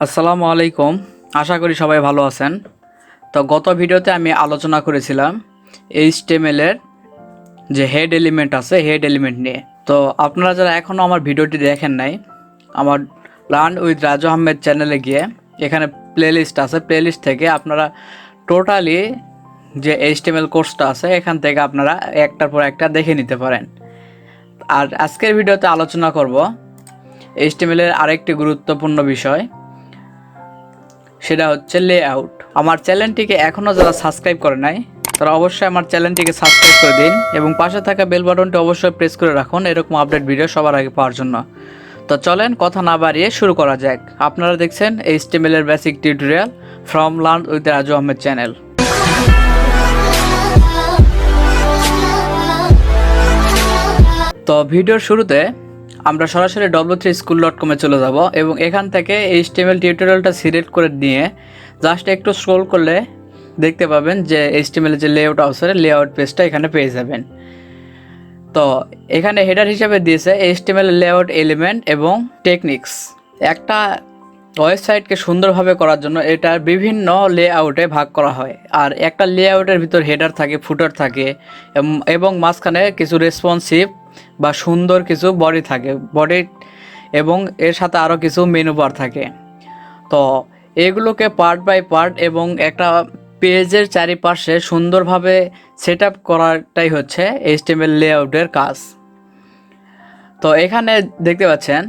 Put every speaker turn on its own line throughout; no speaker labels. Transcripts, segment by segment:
আসসালামু আলাইকুম। আশা করি সবাই ভালো আছেন। তো গত ভিডিওতে আমি আলোচনা করেছিলাম HTML এর যে হেড এলিমেন্ট আছে হেড এলিমেন্ট নিয়ে। তো আপনারা যারা এখনও আমার ভিডিওটি দেখেন নাই, আমার লার্ন উইথ রাজু আহমেদ চ্যানেলে গিয়ে এখানে প্লেলিস্ট আছে, প্লেলিস্ট থেকে আপনারা টোটালি যে HTML কোর্সটা আছে এখান থেকে আপনারা একটার পর একটা দেখে নিতে পারেন। আর আজকের ভিডিওতে আলোচনা করব HTML এর আরেকটি গুরুত্বপূর্ণ বিষয়, সেটা হচ্ছে লেআউট। আমার চ্যানেলটিকে এখনও যারা সাবস্ক্রাইব করে নাই তারা অবশ্যই আমার চ্যানেলটিকে সাবস্ক্রাইব করে দিন এবং পাশে থাকা বেল বাটনটি অবশ্যই প্রেস করে রাখুন এরকম আপডেট ভিডিও সবার আগে পাওয়ার জন্য। তো চলেন কথা না বাড়িয়ে শুরু করা যাক। আপনারা দেখছেন HTML এর basic tutorial form learn with Raju Ahmed channel. তো ভিডিওর শুরুতে আমরা সরাসরি W3School.com চলে যাব এবং এখান থেকে HTML টিউটোরিয়ালটা সিলেক্ট করে নিয়ে জাস্ট একটু স্ক্রল করলে দেখতে পাবেন যে HTML যে লেআউট আছে লেআউট পেজটা এখানে পেয়ে যাবেন। তো এখানে হেডার হিসেবে দিয়েছে HTML লেআউট এলিমেন্ট এবং টেকনিক্স। একটা ওয়েবসাইটকে সুন্দরভাবে করার জন্য এটার বিভিন্ন লেআউটে ভাগ করা হয়। আর একটা লেআউটের ভিতর হেডার থাকে, ফুটার থাকে এবং মাঝখানে কিছু রেসপন্সিভ বা সুন্দর কিছু বডি থাকে, বডি এবং এর সাথে আরও কিছু মেনু বার থাকে। তো এগুলোকে পার্ট বাই পার্ট এবং একটা পেজের চারিপাশে সুন্দরভাবে সেট আপ করাটাই হচ্ছে HTML লেআউটের কাজ। তো এখানে দেখতে পাচ্ছেন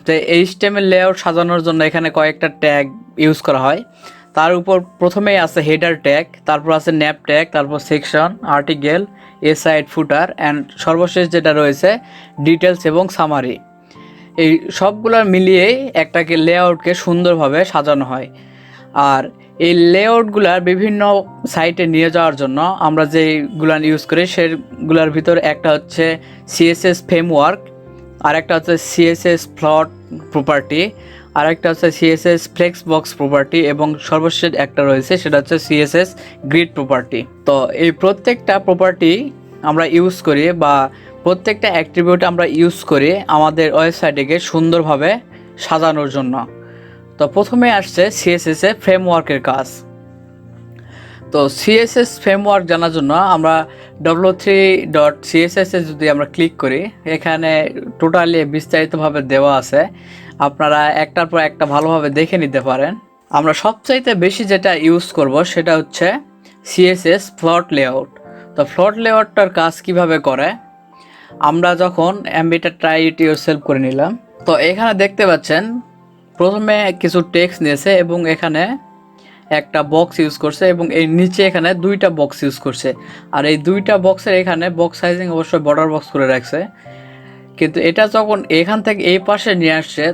যে HTML লেআউট সাজানোর জন্য এখানে কয়েকটা ট্যাগ ইউজ করা হয়। তার উপর প্রথমেই আছে হেডার ট্যাগ, তারপর আছে ন্যাপ ট্যাগ, তারপর section, article, side, footer and সর্বশেষ যেটা রয়েছে ডিটেলস এবং সামারি। এই সবগুলো মিলিয়েই একটাকে লেআউটকে সুন্দরভাবে সাজানো হয়। আর এই লেআউটগুলার বিভিন্ন সাইটে নিয়ে যাওয়ার জন্য আমরা যেগুলো ইউজ করি সেগুলোর ভিতর একটা হচ্ছে CSS ফ্রেমওয়ার্ক, আর একটা হচ্ছে CSS প্লট প্রপার্টি, আর একটা হচ্ছে CSS ফ্লেক্স বক্স প্রপার্টি এবং সর্বশেষ একটা রয়েছে সেটা হচ্ছে CSS গ্রিড প্রপার্টি। তো এই প্রত্যেকটা প্রপার্টি আমরা ইউজ করি বা প্রত্যেকটা অ্যাট্রিবিউট আমরা ইউজ করি আমাদের ওয়েবসাইটকে সুন্দরভাবে সাজানোর জন্য। তো প্রথমে আসছে CSS এর ফ্রেমওয়ার্কের কাজ। তো CSS ফ্রেমওয়ার্ক জানার জন্য আমরা w3.css এ যদি আমরা ক্লিক করি, এখানে টোটালি বিস্তারিতভাবে দেওয়া আছে, আপনারা একটার পর একটা ভালোভাবে দেখে নিতে পারেন। আমরা সবচাইতে বেশি যেটা ইউজ করব সেটা হচ্ছে CSS ফ্লট লেআউট। তো ফ্লট লেআউটটার কাজ কিভাবে করে, আমরা যখন এটা ট্রাই ইট ইয়োরসেলফ করে নিলাম, তো এখানে দেখতে পাচ্ছেন প্রথমে কিছু টেক্সট নিয়েছে এবং এখানে একটা বক্স ইউজ করছে এবং এই নিচে এখানে দুইটা বক্স ইউজ করছে। আর এই দুইটা বক্সের এখানে বক্স সাইজিং অবশ্যই বর্ডার বক্স করে রাখছে, কিন্তু এটা যখন এখান থেকে এই পাশে নিয়ে আসছে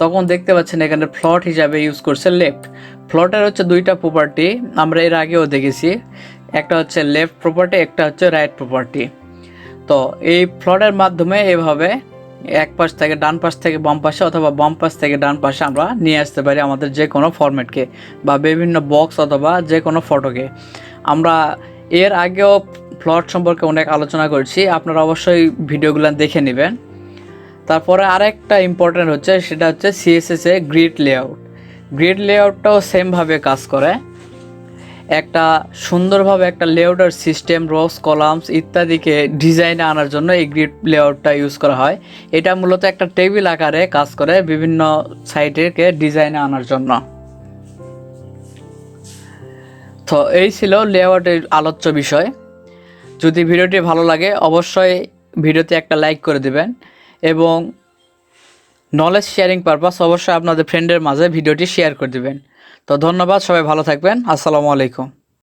তখন দেখতে পাচ্ছেন এখানে ফ্লট হিসাবে ইউজ করছে লেফট। ফ্লটের হচ্ছে দুইটা প্রপার্টি, আমরা এর আগেও দেখেছি, একটা হচ্ছে লেফট প্রপার্টি, একটা হচ্ছে রাইট প্রপার্টি। তো এই ফ্লটের মাধ্যমে এভাবে এক পাশ থেকে ডান পাশ থেকে বাম পাশে অথবা বাম পাশ থেকে ডান পাশে আমরা নিয়ে আসতে পারি আমাদের যে কোনো ফরম্যাটকে বা বিভিন্ন বক্স অথবা যে কোনো ফটোকে। আমরা এর আগেও ফ্লট সম্পর্কে অনেক আলোচনা করেছি, আপনারা অবশ্যই ভিডিওগুলো দেখে নেবেন। তারপরে আরেকটা ইম্পর্টেন্ট হচ্ছে সেটা হচ্ছে CSS এ গ্রিড লেআউট। গ্রিড লেআউটটাও সেমভাবে কাজ করে। একটা সুন্দরভাবে একটা লেআউটের সিস্টেম, রোস, কলামস ইত্যাদিকে ডিজাইনে আনার জন্য এই গ্রিড লেআউটটা ইউজ করা হয়। এটা মূলত একটা টেবিল আকারে কাজ করে বিভিন্ন সাইটকে ডিজাইনে আনার জন্য। তো এই ছিল লেআউটের আলোচ্য বিষয়। যদি ভিডিওটি ভালো লাগে অবশ্যই ভিডিওতে একটা লাইক করে দিবেন এবং নলেজ শেয়ারিং পারপাস অবশ্যই আপনাদের ফ্রেন্ডের মাঝে ভিডিওটি শেয়ার করে দিবেন। তো ধন্যবাদ, সবাই ভালো থাকবেন। আসসালামু আলাইকুম।